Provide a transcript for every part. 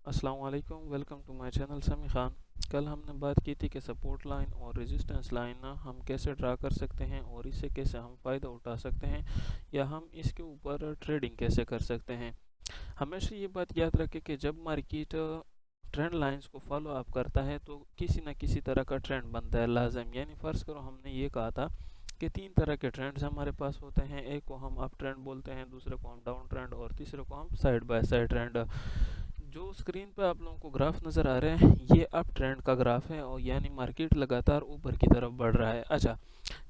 अस्सलाम वालेकुम, welcome to my channel समी खान। कल हमने बात की थी कि सपोर्ट लाइन और रेजिस्टेंस लाइन हम कैसे ड्रा कर सकते हैं और इससे कैसे हम फ़ायदा उठा सकते हैं या हम इसके ऊपर ट्रेडिंग कैसे कर सकते हैं। हमेशा ये बात याद रखें कि जब मार्केट ट्रेंड लाइंस को फॉलो अप करता है तो किसी न किसी तरह का ट्रेंड बनता है लाजम। यानी फ़र्ज़ करो हमने ये कहा था कि तीन तरह के ट्रेंड्स हमारे पास होते हैं। एक को हम अप ट्रेंड बोलते हैं, दूसरे को हम डाउन ट्रेंड और तीसरे को हम साइड बाय साइड ट्रेंड। जो स्क्रीन पे आप लोगों को ग्राफ नज़र आ रहे हैं ये अप ट्रेंड का ग्राफ है और यानी मार्केट लगातार ऊपर की तरफ बढ़ रहा है। अच्छा,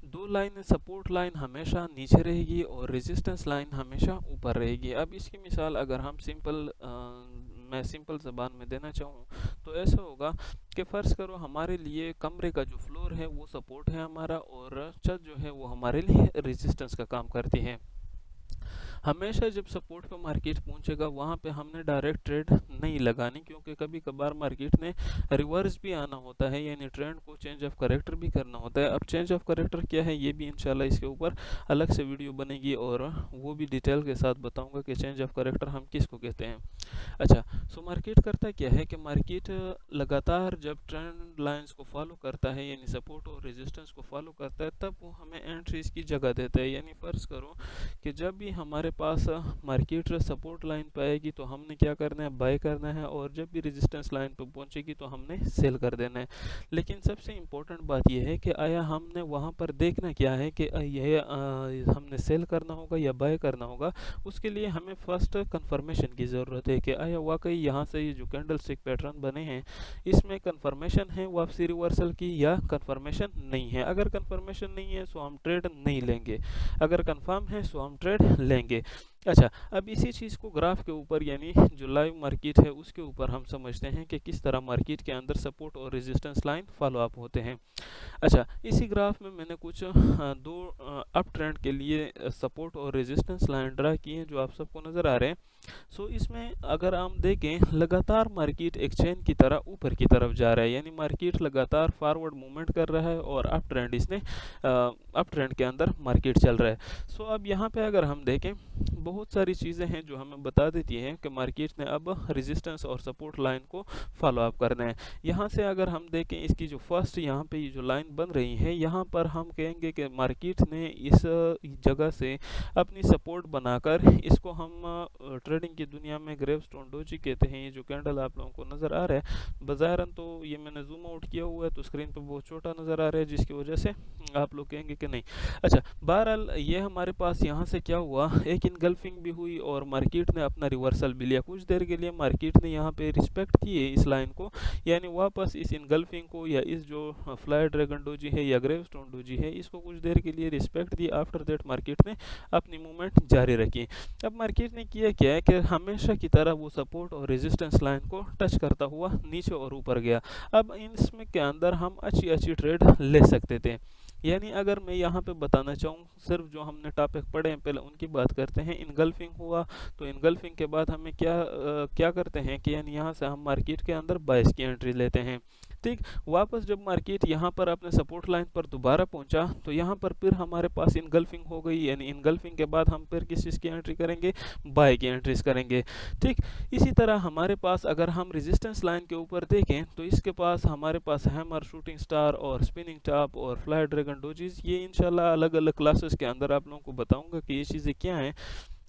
दो लाइन सपोर्ट लाइन हमेशा नीचे रहेगी और रेजिस्टेंस लाइन हमेशा ऊपर रहेगी। अब इसकी मिसाल अगर हम मैं सिंपल ज़बान में देना चाहूँ तो ऐसा होगा कि फ़र्ज़ करो हमारे लिए कमरे का जो फ्लोर है वो सपोर्ट है हमारा और छत जो है वो हमारे लिए रेजिस्टेंस का काम करती है। हमेशा जब सपोर्ट पे मार्केट पहुंचेगा वहां पे हमने डायरेक्ट ट्रेड नहीं लगानी, क्योंकि कभी कभार मार्केट ने रिवर्स भी आना होता है, यानी ट्रेंड को चेंज ऑफ करेक्टर भी करना होता है। अब चेंज ऑफ करेक्टर क्या है ये भी इंशाल्लाह इसके ऊपर अलग से वीडियो बनेगी और वो भी डिटेल के साथ बताऊंगा कि चेंज ऑफ करेक्टर हम किसको कहते हैं। अच्छा, सो मार्केट करता क्या है कि मार्केट लगातार जब ट्रेंड लाइंस को फॉलो करता है यानी सपोर्ट और रेजिस्टेंस को फॉलो करता है तब वो हमें एंट्रीज की जगह देता है। यानी फ़र्ज़ करो कि जब भी हमारे पास मार्केट सपोर्ट लाइन पे आएगी तो हमने क्या करना है, बाय करना है, और जब भी रेजिस्टेंस लाइन पे पहुंचेगी तो हमने सेल कर देना है। लेकिन सबसे इम्पोर्टेंट बात यह है कि आया हमने वहां पर देखना क्या है कि यह हमने सेल करना होगा या बाय करना होगा। उसके लिए हमें फर्स्ट कंफर्मेशन की ज़रूरत है कि आया वाकई यहाँ से ये जो कैंडल स्टिक पैटर्न बने हैं इसमें कंफर्मेशन है वापसी रिवर्सल की या कंफर्मेशन नहीं है। अगर कंफर्मेशन नहीं है तो हम ट्रेड नहीं लेंगे, अगर कंफर्म है तो हम ट्रेड लेंगे। अच्छा, अब इसी चीज़ को ग्राफ के ऊपर यानी जो लाइव मार्केट है उसके ऊपर हम समझते हैं कि किस तरह मार्केट के अंदर सपोर्ट और रेजिस्टेंस लाइन फॉलो अप होते हैं। अच्छा, इसी ग्राफ में मैंने कुछ दो अप ट्रेंड के लिए सपोर्ट और रेजिस्टेंस लाइन ड्रा किए हैं जो आप सबको नज़र आ रहे हैं। सो इसमें अगर हम देखें लगातार मार्केट एक चेन की तरह ऊपर की तरफ जा रहा है, यानी मार्केट लगातार फॉरवर्ड मूवमेंट कर रहा है और अप ट्रेंड इसने अप ट्रेंड के अंदर मार्केट चल रहा है। सो अब यहाँ पे अगर हम देखें बहुत सारी चीज़ें हैं जो हमें बता देती हैं कि मार्केट ने अब रेजिस्टेंस और सपोर्ट लाइन को फॉलो अप करना है। यहाँ से अगर हम देखें इसकी जो फर्स्ट यहाँ पे ये जो लाइन बन रही है यहाँ पर हम कहेंगे कि मार्केट ने इस जगह से अपनी सपोर्ट बनाकर इसको हम ट्रेडिंग की दुनिया में ग्रेवस्टोन डोजी कहते हैं। ये जो कैंडल आप लोगों को नज़र आ रहा है बज़ाहिरन तो ये मैंने जूम आउट किया हुआ है तो स्क्रीन पर बहुत छोटा नज़र आ रहा है जिसकी वजह से आप लोग कहेंगे कि नहीं। अच्छा, बहरहाल ये हमारे पास यहाँ से क्या हुआ, एक इनगल्फिंग भी हुई और मार्केट ने अपना रिवर्सल भी लिया। कुछ देर के लिए मार्केट ने यहाँ पे रिस्पेक्ट की है इस लाइन को, यानी वापस इस इनगल्फिंग को या इस जो फ्लाई ड्रैगन डोजी है या ग्रेवस्टोन डोजी है इसको कुछ देर के लिए respect the. After that market ने अपनी मूवमेंट जारी रखी। अब मार्केट ने किया क्या है कि हमेशा की तरह वो सपोर्ट और रेजिस्टेंस लाइन को टच करता हुआ नीचे और ऊपर गया। अब इसमें के अंदर हम अच्छी अच्छी ट्रेड ले सकते थे। यानी अगर मैं यहाँ पे बताना चाहूँ सिर्फ जो हमने टॉपिक पढ़े हैं पहले उनकी बात करते हैं। इनगल्फिंग हुआ तो इनगल्फिंग के बाद हमें क्या करते हैं कि यानी यहाँ से हम मार्केट के अंदर बाइस की एंट्री लेते हैं। ठीक, वापस जब मार्केट यहाँ पर अपने सपोर्ट लाइन पर दोबारा पहुँचा तो यहाँ पर फिर हमारे पास इनगल्फिंग हो गई, यानी इनगल्फिंग के बाद हम फिर किस चीज़ की एंट्री करेंगे, बाय की एंट्रीज करेंगे। ठीक, इसी तरह हमारे पास अगर हम रेजिस्टेंस लाइन के ऊपर देखें तो इसके पास हमारे पास हैमर, शूटिंग स्टार और स्पिनिंग टॉप और फ्लाई ड्रैगन डोजीज, ये इंशाल्लाह अलग अलग क्लासेस के अंदर आप लोगों को बताऊंगा कि ये चीज़ें क्या हैं।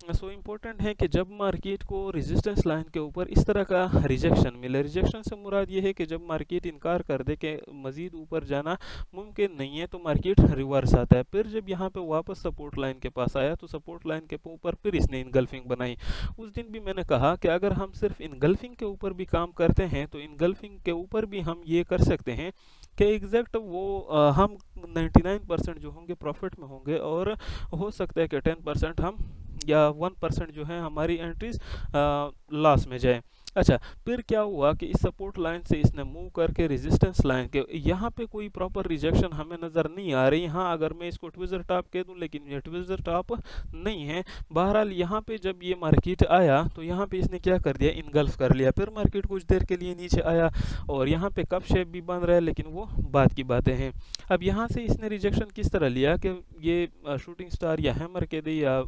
सो इम्पोर्टेंट है कि जब मार्केट को रेजिस्टेंस लाइन के ऊपर इस तरह का रिजेक्शन मिले, रिजेक्शन से मुराद ये है कि जब मार्केट इनकार कर दे कि मज़ीद ऊपर जाना मुमकिन नहीं है तो मार्केट रिवर्स आता है। फिर जब यहाँ पे वापस सपोर्ट लाइन के पास आया तो सपोर्ट लाइन के ऊपर फिर इसने इनगल्फिंग बनाई। उस दिन भी मैंने कहा कि अगर हम सिर्फ इनगल्फिंग के ऊपर भी काम करते हैं तो इनगल्फिंग के ऊपर भी हम ये कर सकते हैं कि एग्जैक्ट वो हम 99% जो होंगे प्रॉफिट में होंगे और हो सकता है कि 10% हम या 1% जो है हमारी एंट्रीज लॉस में जाए। अच्छा, फिर क्या हुआ कि इस सपोर्ट लाइन से इसने मूव करके रेजिस्टेंस लाइन के यहाँ पे कोई प्रॉपर रिजेक्शन हमें नज़र नहीं आ रही। हाँ, अगर मैं इसको ट्विज़र टॉप कह दूँ लेकिन ये ट्विज़र टॉप नहीं है। बहरहाल यहाँ पे जब ये मार्केट आया तो यहाँ पे इसने क्या कर दिया, इनगल्फ कर लिया। फिर मार्केट कुछ देर के लिए नीचे आया और यहाँ पे कप शेप भी बन रहा है लेकिन वो बात की बातें हैं। अब यहाँ से इसने रिजेक्शन किस तरह लिया कि ये शूटिंग स्टार या हैमर कह दे या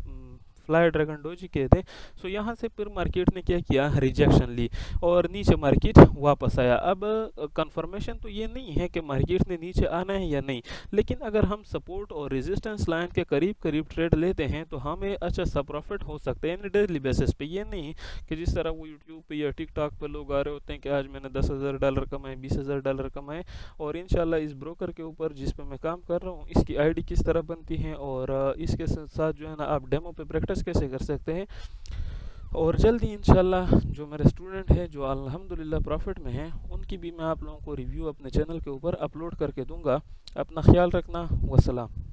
फ्लाई ड्रैगन डोजी के थे। सो यहाँ से फिर मार्केट ने क्या किया, रिजेक्शन ली और नीचे मार्केट वापस आया। अब कंफर्मेशन तो ये नहीं है कि मार्केट ने नीचे आना है या नहीं, लेकिन अगर हम सपोर्ट और रेजिस्टेंस लाइन के करीब करीब ट्रेड लेते हैं तो हमें अच्छा सा प्रॉफिट हो सकता है, यानी डेली बेसिस पे। ये नहीं कि जिस तरह वो यूट्यूब पे या टिकटॉक पे लोग आ रहे होते हैं कि आज मैंने $10,000 कमाए, $20,000 कमाए, और इंशाल्लाह इस ब्रोकर के ऊपर जिस पे मैं काम कर रहा हूँ इसकी आईडी किस तरह बनती है और इसके साथ जो है ना आप डेमो पे प्रैक्टिस कैसे कर सकते हैं। और जल्दी इंशाल्लाह जो मेरे स्टूडेंट हैं जो अल्हम्दुलिल्लाह प्रॉफिट में हैं उनकी भी मैं आप लोगों को रिव्यू अपने चैनल के ऊपर अपलोड करके दूंगा। अपना ख्याल रखना। वसलाम।